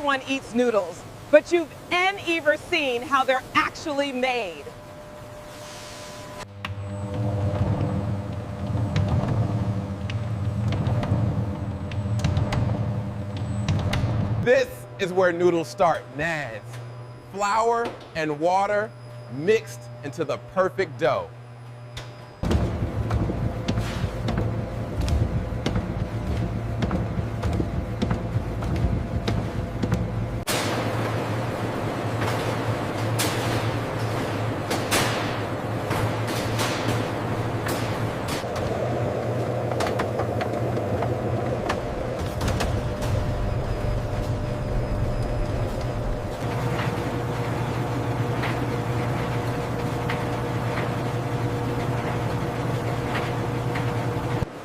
everyone eats noodles, but you've never seen how they're actually made. This is where noodles start, Naz. Flour and water mixed into the perfect dough.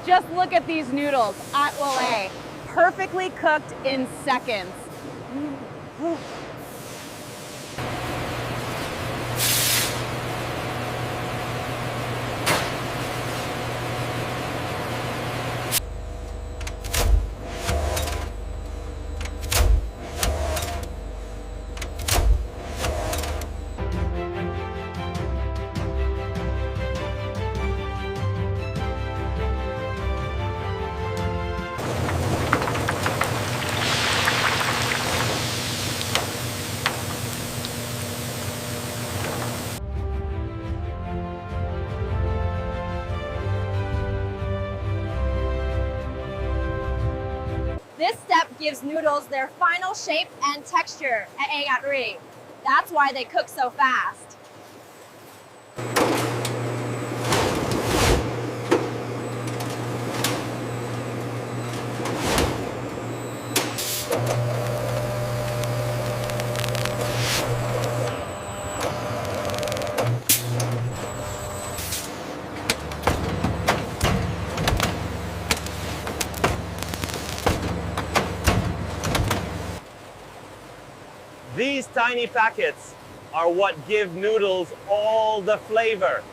Just look at these noodles at Olay, perfectly cooked in seconds. This step gives noodles their final shape and texture at Agatri. That's why they cook so fast. These tiny packets are what give noodles all the flavor.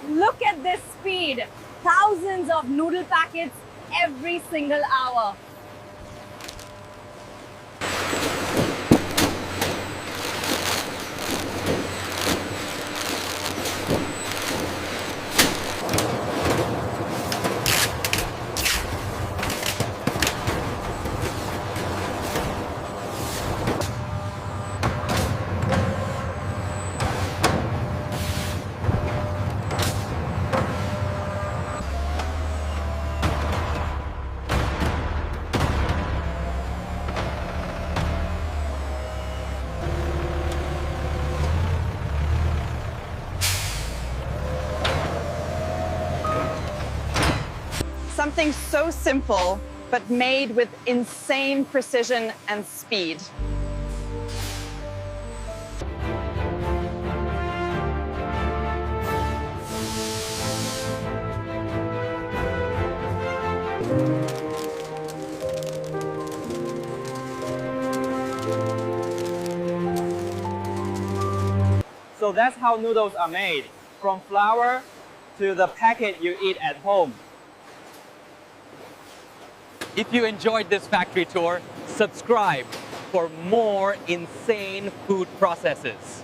Look at this speed. Thousands of noodle packets every single hour. Something so simple, but made with insane precision and speed. So that's how noodles are made, from flour to the packet you eat at home. If you enjoyed this factory tour, subscribe for more insane food processes.